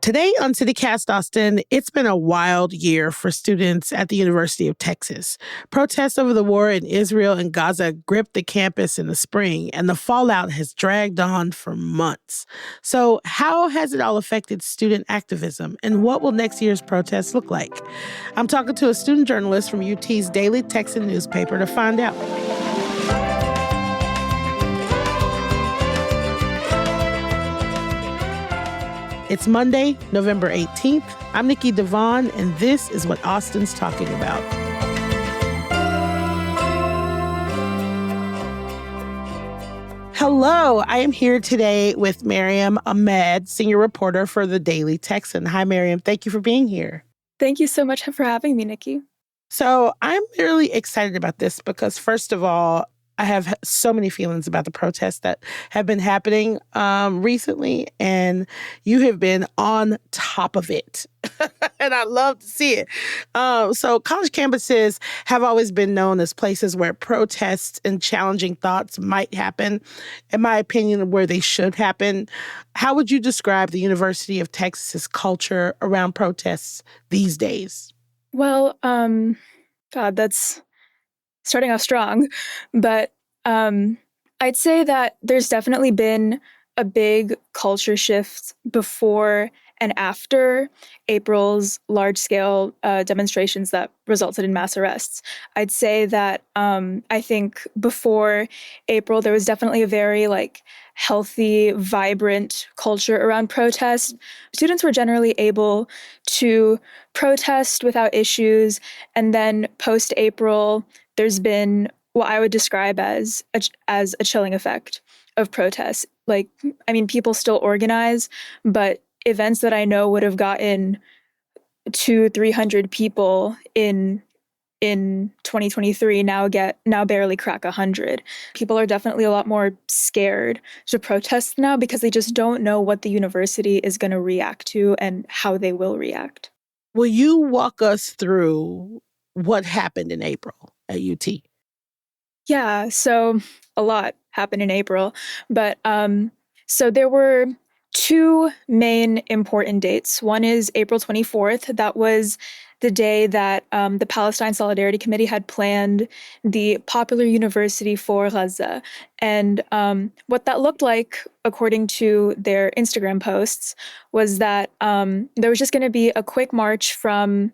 Today on CityCast Austin, it's been a wild year for students at the University of Texas. Protests over the war in Israel and Gaza gripped the campus in the spring, and the fallout has dragged on for months. So, how has it all affected student activism, and what will next year's protests look like? I'm talking to a student journalist from UT's Daily Texan newspaper to find out. It's Monday, November 18th. I'm Nikki Devon, and this is what Austin's talking about. Hello, I am here today with Mariam Ahmed, senior reporter for the Daily Texan. Hi, Mariam. Thank you for being here. Thank you so much for having me, Nikki. So I'm really excited about this because, first of all, I have so many feelings about the protests that have been happening recently, and you have been on top of it. And I love to see it. So college campuses have always been known as places where protests and challenging thoughts might happen, in my opinion, where they should happen. How would you describe the University of Texas's culture around protests these days? Well, God, that's starting off strong, but I'd say that there's definitely been a big culture shift before and after April's large-scale demonstrations that resulted in mass arrests. I'd say that I think before April, there was definitely a very healthy, vibrant culture around protest. Students were generally able to protest without issues, and then post-April, there's been what I would describe as a chilling effect of protests. People still organize, but events that I know would have gotten 200-300 people in 2023 now barely crack 100. People are definitely a lot more scared to protest now because they just don't know what the university is going to react to and how they will react. Will you walk us through what happened in April at UT? Yeah, so a lot happened in April, but so there were two main important dates. One is April 24th. That was the day that the Palestine Solidarity Committee had planned the Popular University for Gaza. And what that looked like, according to their Instagram posts, was that there was just going to be a quick march from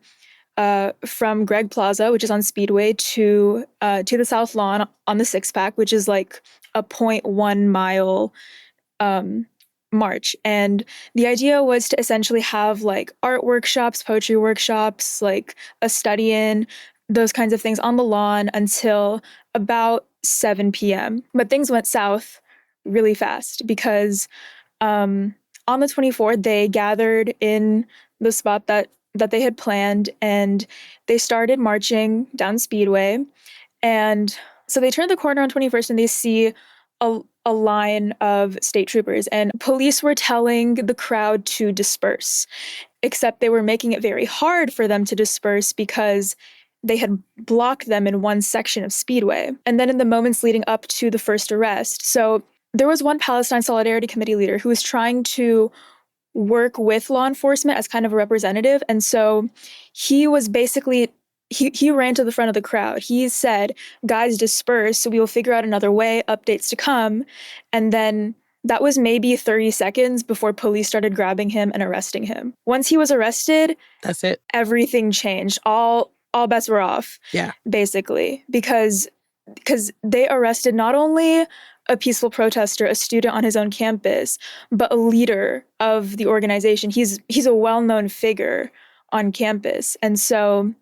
Gregg Plaza, which is on Speedway, to the South Lawn on the Six Pack, which is like a 0.1 mile march. And the idea was to essentially have art workshops, poetry workshops, a study-in, those kinds of things on the lawn until about 7 p.m. But things went south really fast because on the 24th, they gathered in the spot that they had planned, and they started marching down Speedway. And so they turned the corner on 21st and they see a line of state troopers, and police were telling the crowd to disperse, except they were making it very hard for them to disperse because they had blocked them in one section of Speedway. And then in the moments leading up to the first arrest, so there was one Palestine Solidarity Committee leader who was trying to work with law enforcement as kind of a representative. And so he was basically, he ran to the front of the crowd. He said, guys, disperse, so we will figure out another way, updates to come. And then that was maybe 30 seconds before police started grabbing him and arresting him. Once he was arrested, that's it. Everything changed. All bets were off. Yeah. Basically, because they arrested not only a peaceful protester, a student on his own campus, but a leader of the organization. He's a well-known figure on campus. And so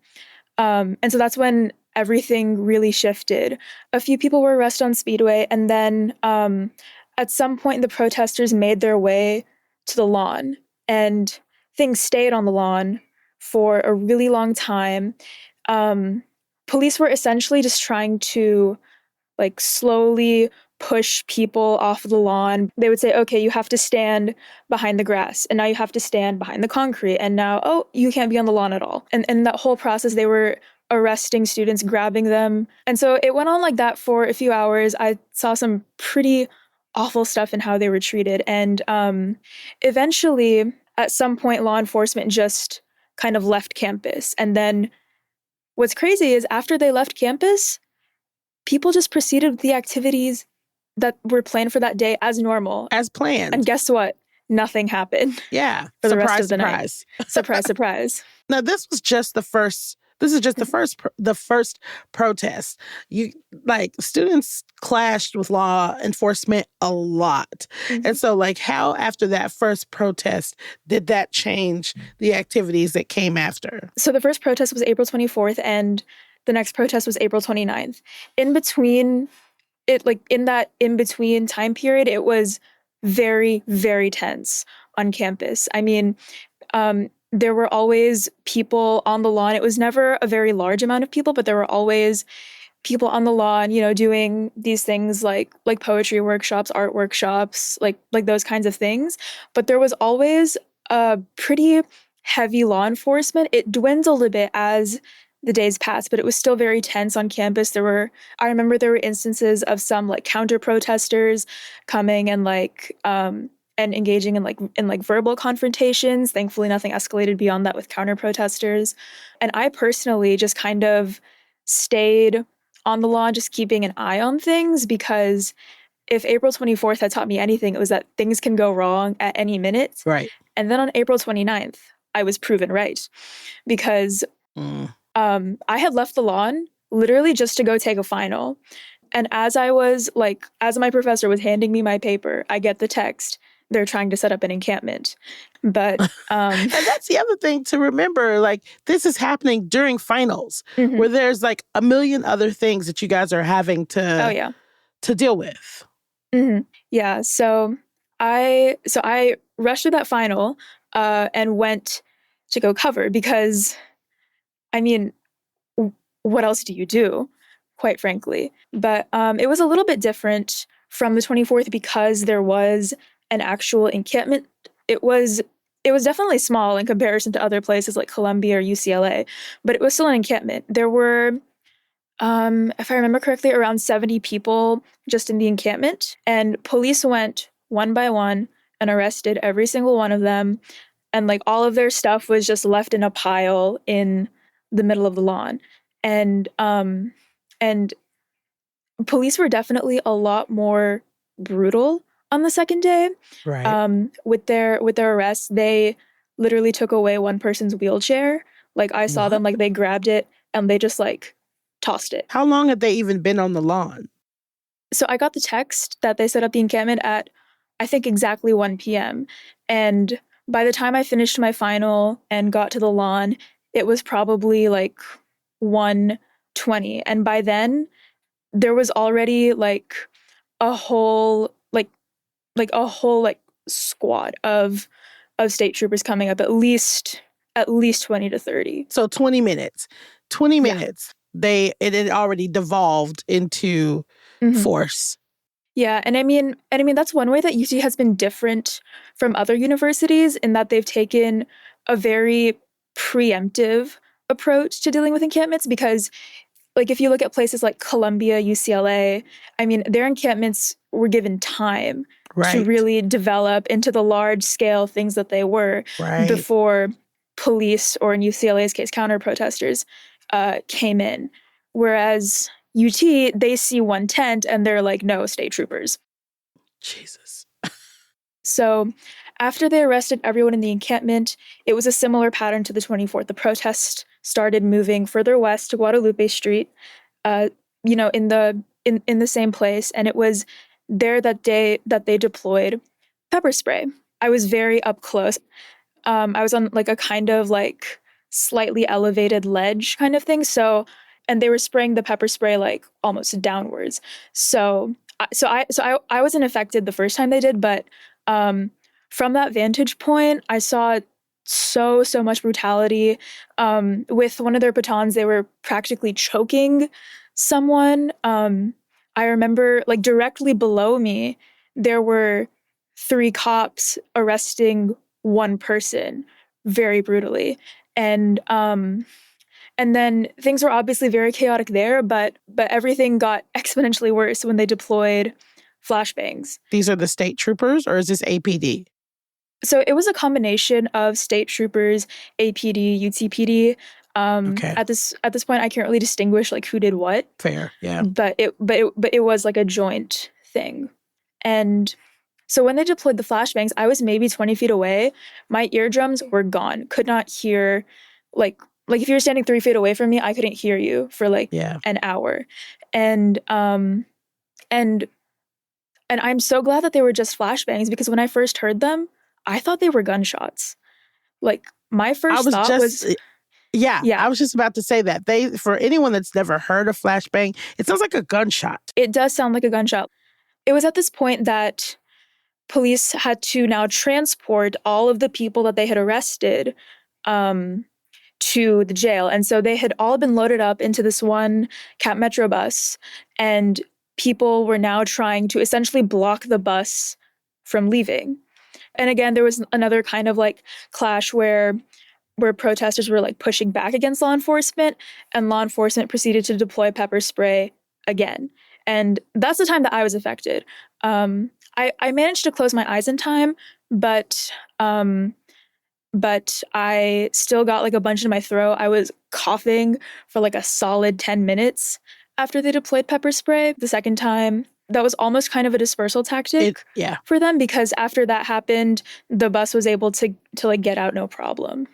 that's when everything really shifted. A few people were arrested on Speedway, and then at some point the protesters made their way to the lawn, and things stayed on the lawn for a really long time. Police were essentially just trying to slowly push people off the lawn. They would say, okay, you have to stand behind the grass, and now you have to stand behind the concrete, and now, oh, you can't be on the lawn at all. And that whole process, they were arresting students, grabbing them. And so it went on like that for a few hours. I saw some pretty awful stuff in how they were treated. And eventually, at some point, law enforcement just kind of left campus. And then what's crazy is after they left campus, people just proceeded with the activities that were planned for that day as normal. As planned. And guess what? Nothing happened. Yeah. For the rest of the surprise. night. Surprise, surprise. Now, this is just the first protest. Students clashed with law enforcement a lot. Mm-hmm. And so how after that first protest did that change the activities that came after? So the first protest was April 24th and the next protest was April 29th. In between in that in-between time period, it was very, very tense on campus. I mean, there were always people on the lawn. It was never a very large amount of people, but there were always people on the lawn, doing these things like poetry workshops, art workshops, like those kinds of things. But there was always a pretty heavy law enforcement. It dwindled a bit as the days passed, but it was still very tense on campus. I remember there were instances of some counter protesters coming and and engaging in verbal confrontations. Thankfully, nothing escalated beyond that with counter protesters. And I personally just kind of stayed on the lawn, just keeping an eye on things, because if April 24th had taught me anything, it was that things can go wrong at any minute. Right. And then on April 29th, I was proven right, because I had left the lawn literally just to go take a final. And as my professor was handing me my paper, I get the text, they're trying to set up an encampment. But and that's the other thing to remember, this is happening during finals, mm-hmm. where there's a million other things that you guys are having to deal with. Mm-hmm. Yeah. So I rushed through that final and went to go cover, because I mean, what else do you do, quite frankly? But it was a little bit different from the 24th because there was an actual encampment. It was definitely small in comparison to other places like Columbia or UCLA, but it was still an encampment. There were, if I remember correctly, around 70 people just in the encampment, and police went one by one and arrested every single one of them. And all of their stuff was just left in a pile in the middle of the lawn. And police were definitely a lot more brutal on the second day. Right. With their arrests, they literally took away one person's wheelchair. I saw them, they grabbed it and they just tossed it. How long had they even been on the lawn? So I got the text that they set up the encampment at, I think, exactly 1 p.m. And by the time I finished my final and got to the lawn, it was probably 1:20. And by then, there was already a whole squad of state troopers coming up, at least 20 to 30. So 20 minutes. 20 minutes. It had already devolved into force. Yeah, and I mean that's one way that UT has been different from other universities, in that they've taken a very preemptive approach to dealing with encampments, because if you look at places like Columbia, UCLA, I mean, their encampments were given time to really develop into the large scale things that they were before police, or in UCLA's case, counter protesters, came in. Whereas UT, they see one tent and they're like, no, state troopers. Jesus. So after they arrested everyone in the encampment, it was a similar pattern to the 24th. The protest started moving further west to Guadalupe Street, in the same place. And it was there that day that they deployed pepper spray. I was very up close. I was on a kind of slightly elevated ledge kind of thing. So, and they were spraying the pepper spray almost downwards. So I wasn't affected the first time they did, but from that vantage point, I saw so much brutality. With one of their batons, they were practically choking someone. I remember directly below me, there were 3 cops arresting one person very brutally. And then things were obviously very chaotic there, but everything got exponentially worse when they deployed flashbangs. These are the state troopers, or is this APD? So it was a combination of state troopers, APD, UTPD. Okay, At this point, I can't really distinguish like who did what, fair. Yeah. but it was like a joint thing. And so when they deployed the flashbangs, I was maybe 20 feet away. My eardrums were gone. Could not hear, like if you were standing 3 feet away from me, I couldn't hear you for like Yeah. an hour. And and and I'm so glad that they were just flashbangs because when I first heard them, I thought they were gunshots. Like my I first was thought just was, Yeah, yeah, I was just about to say that. For anyone that's never heard a flashbang, it sounds like a gunshot. it does sound like a gunshot. It was at this point that police had to now transport all of the people that they had arrested um, to the jail. And so they had all been loaded up into this one Cap Metro bus, and people were now trying to essentially block the bus from leaving. And again, there was another kind of like clash where protesters were like pushing back against law enforcement, and law enforcement proceeded to deploy pepper spray again. And that's the time that I was affected. I managed to close my eyes in time, but but I still got like a bunch in my throat. I was coughing for like a solid 10 minutes after they deployed pepper spray. The second time, that was almost kind of a dispersal tactic Yeah. for them because after that happened, the bus was able to like get out no problem.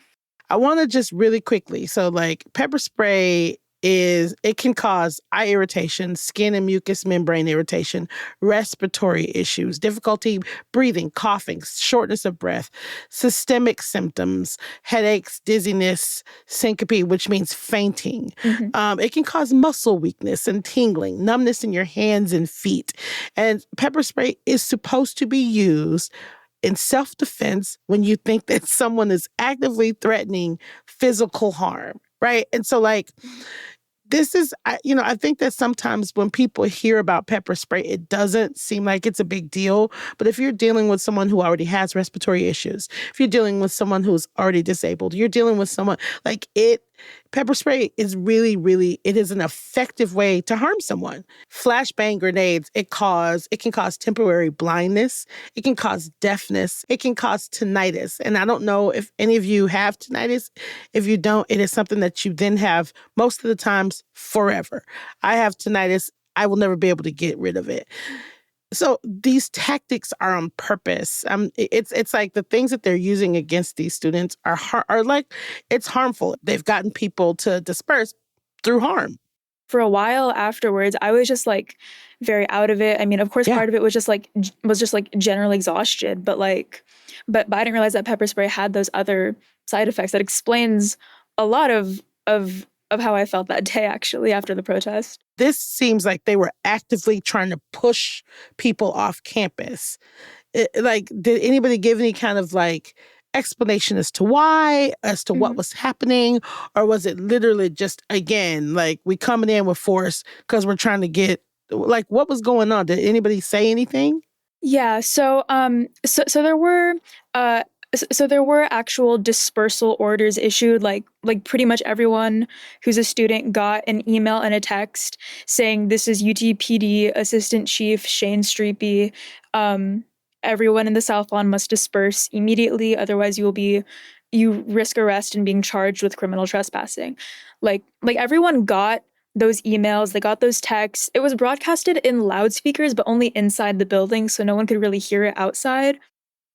I want to just really quickly. So, like, pepper spray it can cause eye irritation, skin and mucous membrane irritation, respiratory issues, difficulty breathing, coughing, shortness of breath, systemic symptoms, headaches, dizziness, syncope, which means fainting. Mhm. It can cause muscle weakness and tingling, numbness in your hands and feet. And pepper spray is supposed to be used in self-defense when you think that someone is actively threatening physical harm, right? And so, like, this is, I think that sometimes when people hear about pepper spray, it doesn't seem like it's a big deal. But if you're dealing with someone who already has respiratory issues, if you're dealing with someone who's already disabled, you're dealing with someone like pepper spray is really, really, it is an effective way to harm someone. Flashbang grenades, it can cause temporary blindness. It can cause deafness. It can cause tinnitus. And I don't know if any of you have tinnitus. If you don't, it is something that you then have most of the times forever. I have tinnitus. I will never be able to get rid of it. So these tactics are on purpose. It's like the things that they're using against these students are like it's harmful. They've gotten people to disperse through harm. For a while afterwards, I was just like very out of it. I mean, of course, Yeah. part of it was just like general exhaustion, but I didn't realize that pepper spray had those other side effects. That explains a lot of how I felt that day actually after the protest. This seems like they were actively trying to push people off campus. Like, did anybody give any kind of like explanation as to why, as to what Mhm. was happening? Or was it literally just, again, like we coming in with force because we're trying to get, like, what was going on? Did anybody say anything? Yeah, so there were uh so there were actual dispersal orders issued, like pretty much everyone who's a student got an email and a text saying this is UTPD Assistant Chief Shane Streepy. Um, Everyone in the South Lawn must disperse immediately, otherwise you risk arrest and being charged with criminal trespassing. Like everyone got those emails, they got those texts. It was broadcasted in loudspeakers, but only inside the building, so no one could really hear it outside.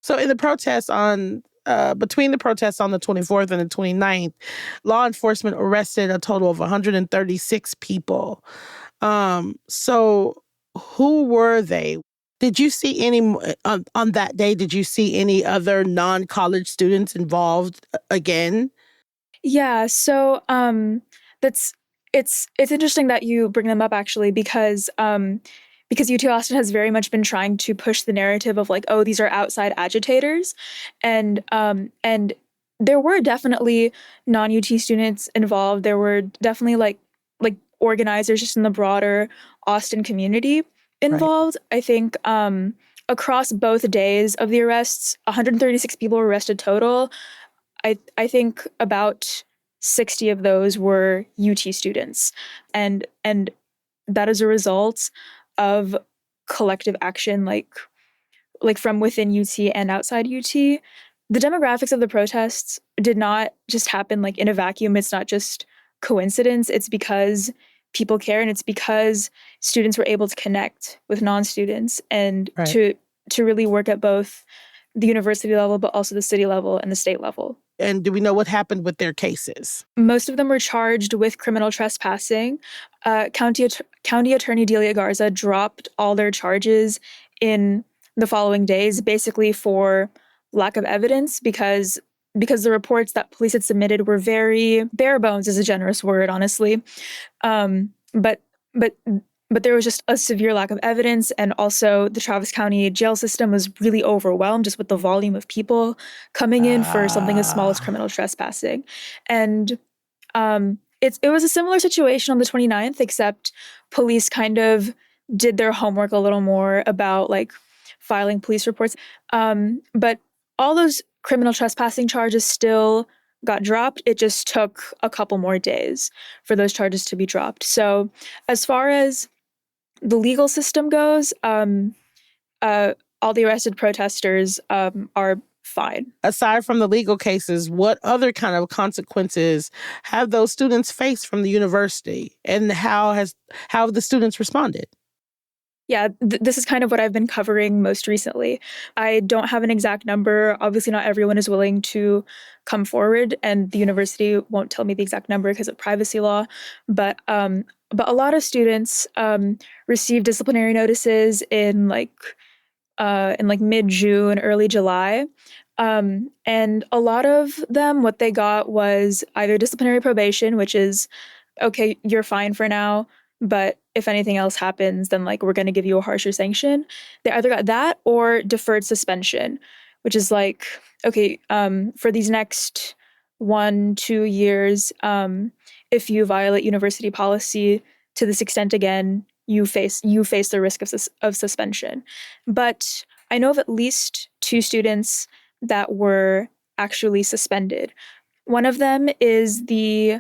So in the protests between the protests on the 24th and the 29th, law enforcement arrested a total of 136 people. So who were they? Did you see on that day? Did you see any other non-college students involved again? Yeah, so that's it's interesting that you bring them up actually because UT Austin has very much been trying to push the narrative of like, oh, these are outside agitators, and there were definitely non-UT students involved. There were definitely like organizers just in the broader Austin community Right. involved. I think across both days of the arrests, 136 people were arrested total. I think about 60 of those were UT students, and that is a result of collective action, like from within UT and outside UT. The demographics of the protests did not just happen like in a vacuum. It's not just coincidence. It's because people care, and it's because students were able to connect with non-students and Right. to really work at both the university level, but also the city level and the state level. And do we know what happened with their cases? Most of them were charged with criminal trespassing. County Attorney Delia Garza dropped all their charges in the following days, basically for lack of evidence, because the reports that police had submitted were very bare bones, is a generous word, honestly. But but there was just a severe lack of evidence, and also the Travis County jail system was really overwhelmed just with the volume of people coming in for something as small as Ah. criminal trespassing. And it was a similar situation on the 29th, except police kind of did their homework a little more about like filing police reports. But all those criminal trespassing charges still got dropped. It just took a couple more days for those charges to be dropped. So as far as the legal system goes, all the arrested protesters are fine. Aside from the legal cases, what other kind of consequences have those students faced from the university, and how have the students responded? Yeah, this is kind of what I've been covering most recently. I don't have an exact number. Obviously, not everyone is willing to come forward, and the university won't tell me the exact number because of privacy law. But a lot of students received disciplinary notices in like mid June, early July. And a lot of them, what they got was either disciplinary probation, which is okay, you're fine for now, but if anything else happens, then like we're going to give you a harsher sanction. They either got that or deferred suspension, which is like, okay, for these next 1-2 years, if you violate university policy to this extent again, you face the risk of suspension. But I know of at least 2 students that were actually suspended. One of them is the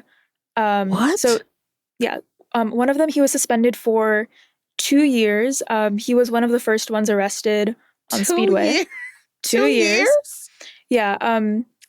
What? so yeah, one of them, he was suspended for 2 years. He was one of the first ones arrested on 2 Speedway. years? 2 2 years. years? Yeah.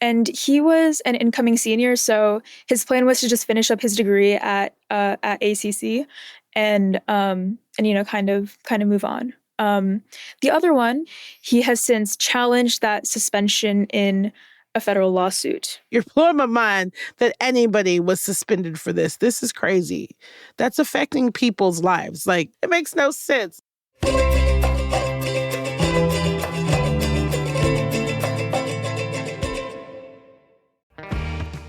And he was an incoming senior, so his plan was to just finish up his degree at ACC, and kind of move on. The other one, he has since challenged that suspension in a federal lawsuit. You're blowing my mind that anybody was suspended for this. This is crazy. That's affecting people's lives. Like, it makes no sense.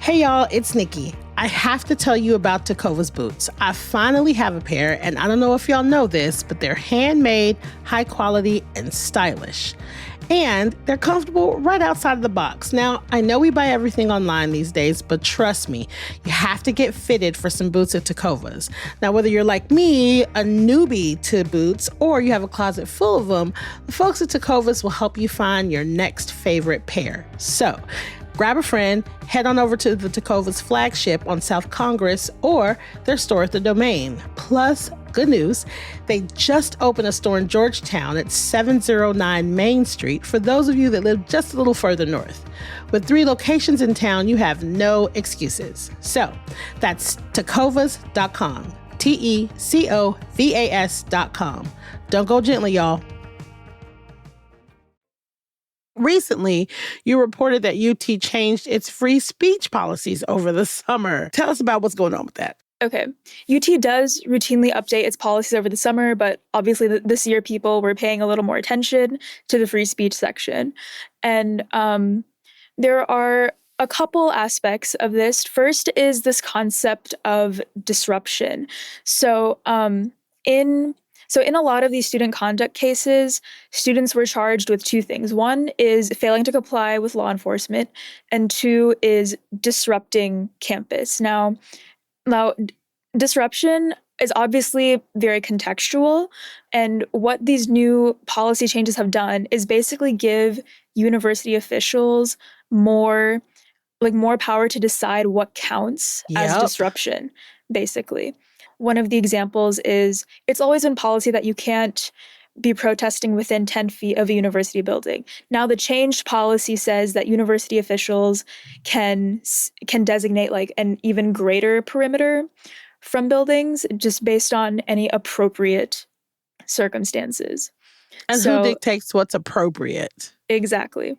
Hey y'all, it's Nikki. I have to tell you about Tecovas boots. I finally have a pair, and I don't know if y'all know this, but they're handmade, high quality, and stylish. And they're comfortable right outside of the box. Now, I know we buy everything online these days, but trust me, you have to get fitted for some boots at Tecovas. Now, whether you're like me, a newbie to boots, or you have a closet full of them, the folks at Tecovas will help you find your next favorite pair. So, grab a friend, head on over to the Tecovas flagship on South Congress or their store at the Domain. Plus, good news, they just opened a store in Georgetown at 709 Main Street for those of you that live just a little further north. With 3 locations in town, you have no excuses. So, that's tecovas.com. TECOVAS.com. Don't go gently, y'all. Recently, you reported that UT changed its free speech policies over the summer. Tell us about what's going on with that. Okay. UT does routinely update its policies over the summer, but obviously this year people were paying a little more attention to the free speech section. And there are a couple aspects of this. First is this concept of disruption. So in a lot of these student conduct cases, students were charged with 2 things. One is failing to comply with law enforcement, and 2 is disrupting campus. Now, disruption is obviously very contextual, and what these new policy changes have done is basically give university officials more power to decide what counts as Yep. disruption, basically. One of the examples is it's always been policy that you can't be protesting within 10 feet of a university building. Now the changed policy says that university officials can designate like an even greater perimeter from buildings just based on any appropriate circumstances. And who So dictates what's appropriate? exactly.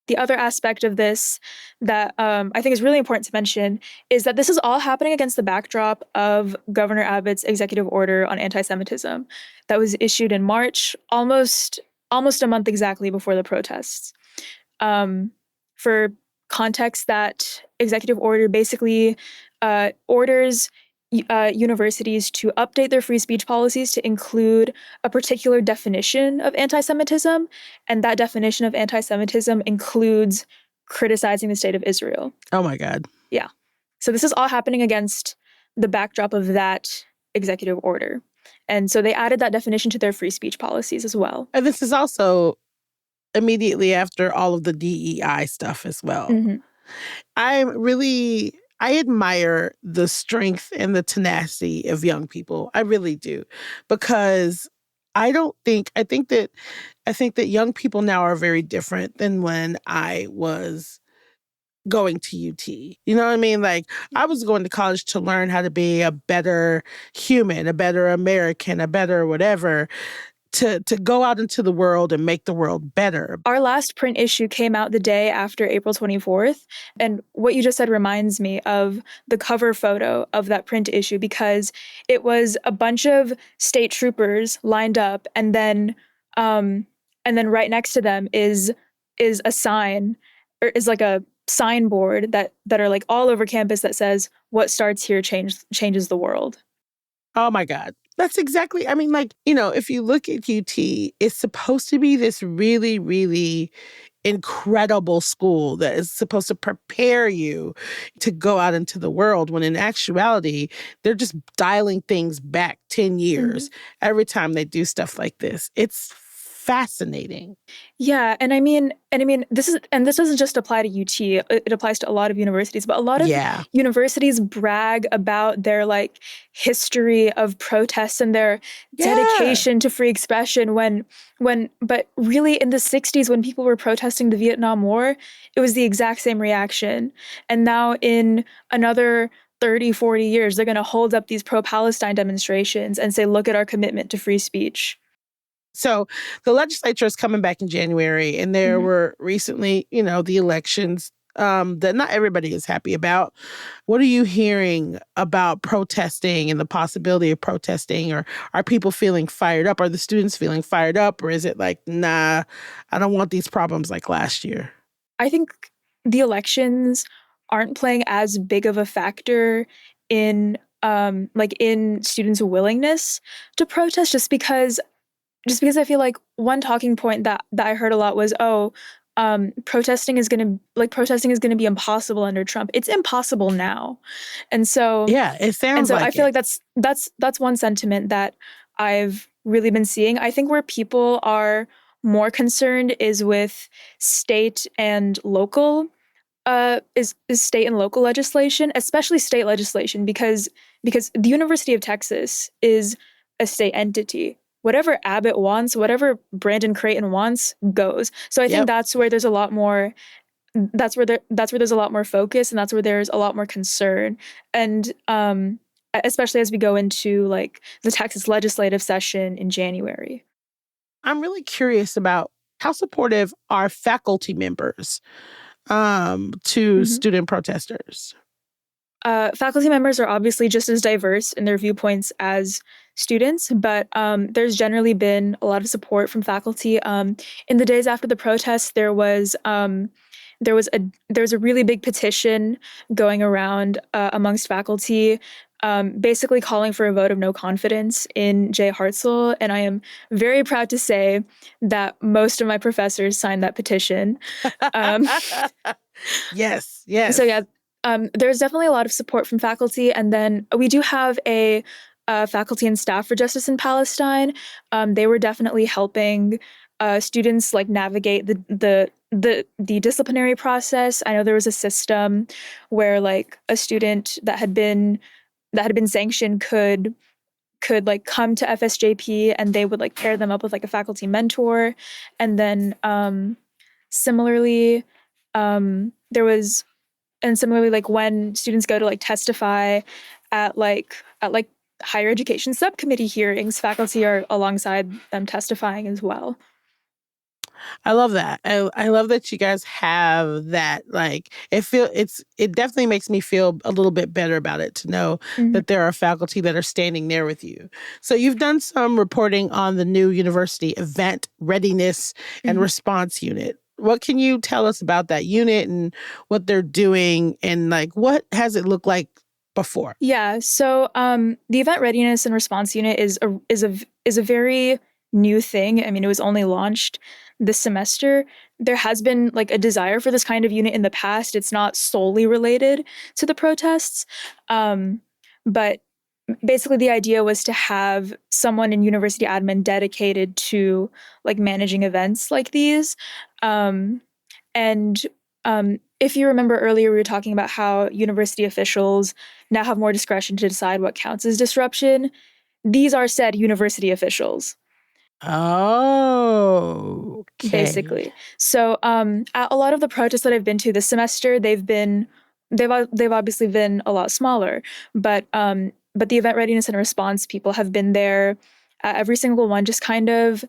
The other aspect of this that I think is really important to mention is that this is all happening against the backdrop of Governor Abbott's executive order on anti-Semitism that was issued in March, almost a month exactly before the protests. For context, that executive order basically orders universities to update their free speech policies to include a particular definition of anti-Semitism, and that definition of anti-Semitism includes criticizing the state of Israel. Oh my God. Yeah. So this is all happening against the backdrop of that executive order. And so they added that definition to their free speech policies as well. And this is also immediately after all of the DEI stuff as well. Mm-hmm. I admire the strength and the tenacity of young people. I really do. Because I think that young people now are very different than when I was going to UT. You know what I mean? Like, I was going to college to learn how to be a better human, a better American, a better whatever, to go out into the world and make the world better. Our last print issue came out the day after April 24th. And what you just said reminds me of the cover photo of that print issue, because it was a bunch of state troopers lined up, and then right next to them is a sign, or is like a signboard that are like all over campus that says, "What starts here changes the world." Oh my God. That's exactly, I mean, like, if you look at UT, it's supposed to be this really, really incredible school that is supposed to prepare you to go out into the world, when in actuality, they're just dialing things back 10 years every time they do stuff like this. It's fascinating. Yeah, and I mean, this doesn't just apply to UT. It applies to a lot of universities, but a lot of universities brag about their like history of protests and their dedication to free expression. But really, in the 60s, when people were protesting the Vietnam War, it was the exact same reaction. And now in another 30, 40 years, they're going to hold up these pro-Palestine demonstrations and say, "Look at our commitment to free speech." So the legislature is coming back in January, and there were recently, the elections that not everybody is happy about. What are you hearing about protesting and the possibility of protesting? Or are people feeling fired up? Are the students feeling fired up? Or is it like, nah, I don't want these problems like last year? I think the elections aren't playing as big of a factor in in students' willingness to protest, just because I feel like one talking point that I heard a lot was, protesting is gonna be impossible under Trump. It's impossible now. And so yeah, it sounds like I feel like that's one sentiment that I've really been seeing. I think where people are more concerned is with state and local is state and local legislation, especially state legislation, because the University of Texas is a state entity. Whatever Abbott wants, whatever Brandon Creighton wants, goes. So I think that's where there's a lot more. That's where there's a lot more focus, and that's where there's a lot more concern. And especially as we go into like the Texas legislative session in January. I'm really curious about how supportive are faculty members to student protesters. Faculty members are obviously just as diverse in their viewpoints as students, but there's generally been a lot of support from faculty. In the days after the protests, there was a really big petition going around amongst faculty, basically calling for a vote of no confidence in Jay Hartzell. And I am very proud to say that most of my professors signed that petition. Yes. So yeah. There's definitely a lot of support from faculty. And then we do have a faculty and staff for Justice in Palestine. They were definitely helping students like navigate the disciplinary process. I know there was a system where like a student that had been sanctioned could could like come to FSJP and they would like pair them up with like a faculty mentor. And then similarly, there was, and similarly, like when students go to like testify at higher education subcommittee hearings, faculty are alongside them testifying as well. I love that. I love that you guys have that. Like it definitely makes me feel a little bit better about it to know Mhm. that there are faculty that are standing there with you. So you've done some reporting on the new university event readiness and Mhm. response unit. What can you tell us about that unit and what they're doing and like what has it looked like before? Yeah. So the event readiness and response unit is a very new thing. I mean, it was only launched this semester. There has been like a desire for this kind of unit in the past. It's not solely related to the protests, but basically the idea was to have someone in university admin dedicated to like managing events like these. And if you remember earlier, we were talking about how university officials now have more discretion to decide what counts as disruption. These are said university officials, Oh, okay. basically. So at a lot of the protests that I've been to this semester, they've obviously been a lot smaller, but the event readiness and response people have been there at every single one, just kind of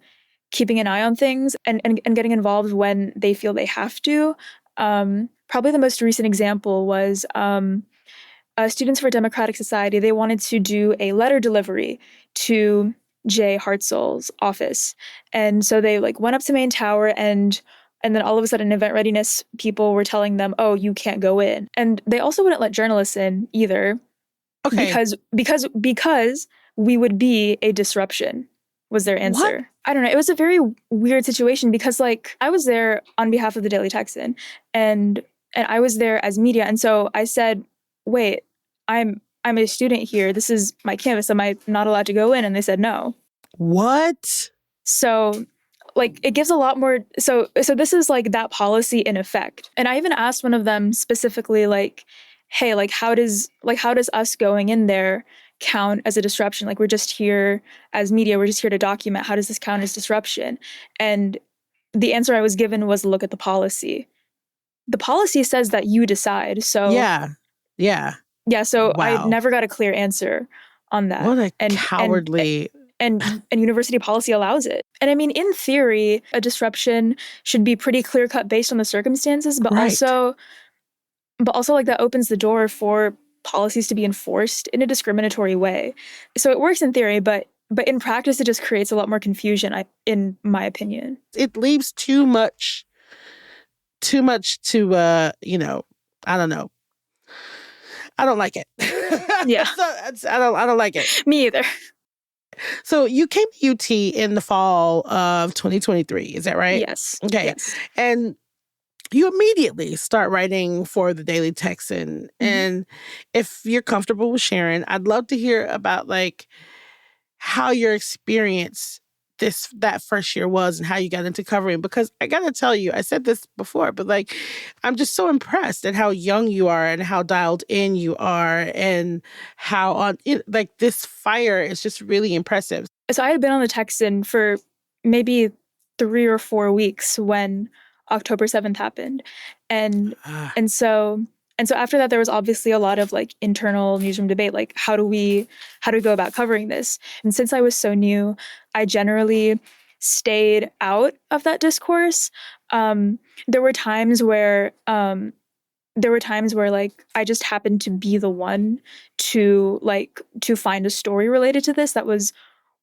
keeping an eye on things and getting involved when they feel they have to. Probably the most recent example was Students for Democratic Society. They wanted to do a letter delivery to Jay Hartzell's office, and so they like went up to main tower and then all of a sudden event readiness people were telling them, oh, you can't go in. And they also wouldn't let journalists in either Okay. because we would be a disruption, was their What? answer. I don't know. It was a very weird situation because like I was there on behalf of the Daily Texan and I was there as media. And so I said, wait, I'm a student here. This is my campus. Am I not allowed to go in? And they said no. What? So like it gives a lot more so this is like that policy in effect. And I even asked one of them specifically like, hey, like how does us going in there count as a disruption? Like we're just here as media, we're just here to document. How does this count as disruption? And the answer I was given was look at the policy. The policy says that you decide. So Yeah. Yeah. yeah, so I Wow. never got a clear answer on that. What a And cowardly. and university policy allows it. And I mean, in theory, a disruption should be pretty clear cut based on the circumstances, but Right. also like that opens the door for policies to be enforced in a discriminatory way. So it works in theory, but in practice, it just creates a lot more confusion, in my opinion. It leaves too much to I don't know. I don't like it. Yeah, I don't like it. me either. So you came to UT in the fall of 2023, is that right? Yes. Okay. Yes. And you immediately start writing for the Daily Texan. Mhm. And if you're comfortable with sharing, I'd love to hear about like how your experience that first year was and how you got into covering, because I gotta tell you, I said this before, but like I'm just so impressed at how young you are and how dialed in you are and how like this fire is just really impressive. So I had been on the Texan for maybe 3 or 4 weeks when October 7th happened. And Ah, and so and so after that there was obviously a lot of like internal newsroom debate, like how do we go about covering this? And since I was so new, I generally stayed out of that discourse. Um, there were times where like I just happened to be the one to find a story related to this that was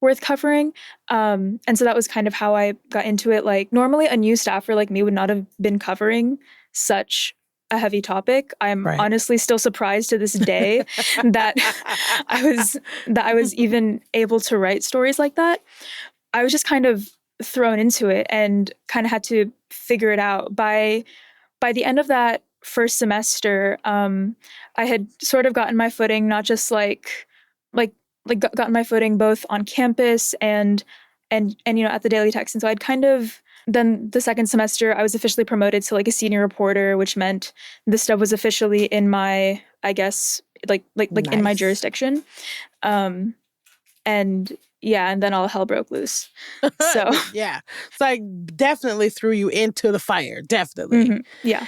worth covering. And so that was kind of how I got into it. Like normally a new staffer like me would not have been covering such a heavy topic. I'm right. honestly still surprised to this day that I was even able to write stories like that. I was just kind of thrown into it and kind of had to figure it out. By the end of that first semester, I had sort of gotten my footing, not just like gotten my footing both on campus and at the Daily Text. And so I'd kind of then the second semester I was officially promoted to like a senior reporter, which meant this stuff was officially in my, I guess, in my Nice. jurisdiction. Um, And yeah, and then all hell broke loose. So yeah. So I definitely threw you into the fire. Definitely. yeah.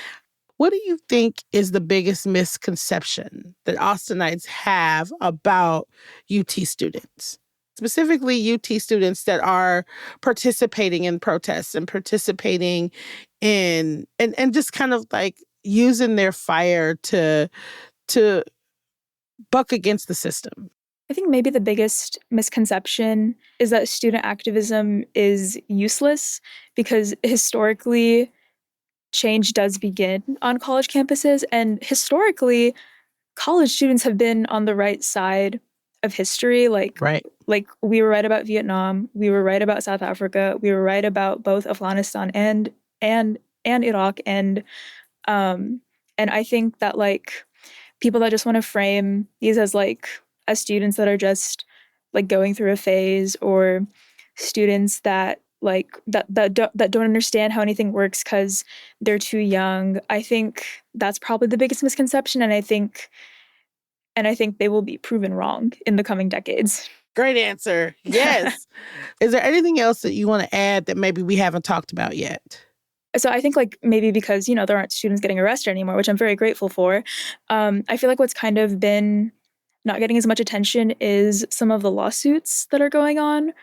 What do you think is the biggest misconception that Austinites have about UT students? Specifically, UT students that are participating in protests and participating in and just kind of like using their fire to buck against the system. I think maybe the biggest misconception is that student activism is useless because historically change does begin on college campuses, and historically college students have been on the right side of history. Like we were right about Vietnam, we were right about South Africa, we were right about both Afghanistan and Iraq, and I think that like people that just want to frame these as students that are just like going through a phase, or students that don't understand how anything works because they're too young. I think that's probably the biggest misconception, and I think they will be proven wrong in the coming decades. Great answer. Yes. Is there anything else that you want to add that maybe we haven't talked about yet? So I think like maybe because, there aren't students getting arrested anymore, which I'm very grateful for. I feel like what's kind of been not getting as much attention is some of the lawsuits that are going on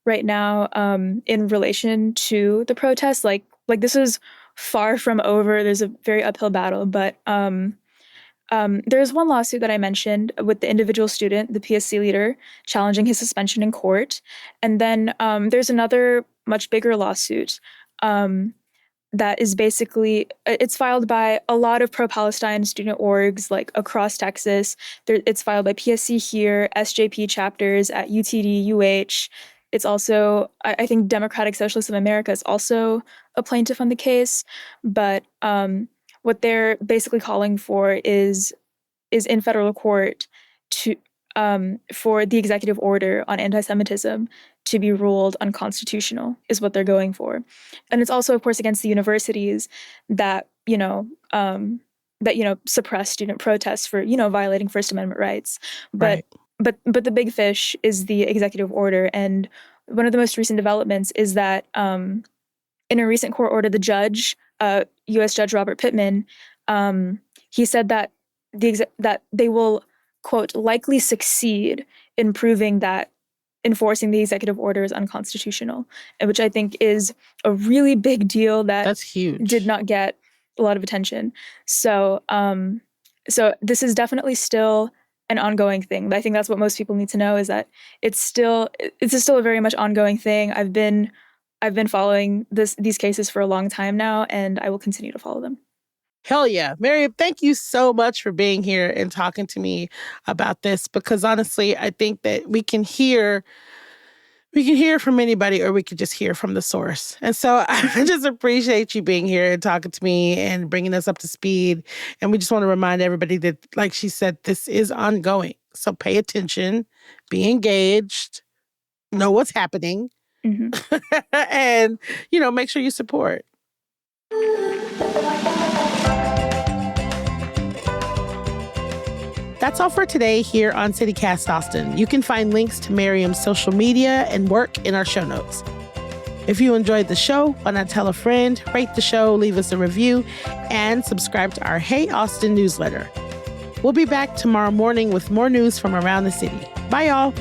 right now in relation to the protests. Like this is far from over. There's a very uphill battle, but there's one lawsuit that I mentioned with the individual student, the PSC leader, challenging his suspension in court. And then there's another much bigger lawsuit that is basically, it's filed by a lot of pro-Palestine student orgs like across Texas. It's filed by PSC here, SJP chapters at UTD, UH. It's also, I think Democratic Socialists of America is also a plaintiff on the case. But what they're basically calling for is in federal court to for the executive order on anti-Semitism to be ruled unconstitutional is what they're going for. And it's also, of course, against the universities that, suppress student protests for, violating First Amendment rights. But the big fish is the executive order. And one of the most recent developments is that in a recent court order, the judge, U.S. Judge Robert Pittman, he said that that they will, quote, likely succeed in proving that enforcing the executive order is unconstitutional, which I think is a really big deal that's huge. Did not get a lot of attention. So this is definitely still an ongoing thing. I think that's what most people need to know, is that it's still a very much ongoing thing. I've been following these cases for a long time now, and I will continue to follow them. Hell yeah. Miriam, thank you so much for being here and talking to me about this, because honestly, I think that we can hear from anybody, or we could just hear from the source. And so I just appreciate you being here and talking to me and bringing us up to speed. And we just want to remind everybody that, like she said, this is ongoing. So pay attention, be engaged, know what's happening, and, make sure you support. That's all for today here on CityCast Austin. You can find links to Miriam's social media and work in our show notes. If you enjoyed the show, why not tell a friend, rate the show, leave us a review, and subscribe to our Hey Austin newsletter. We'll be back tomorrow morning with more news from around the city. Bye, y'all.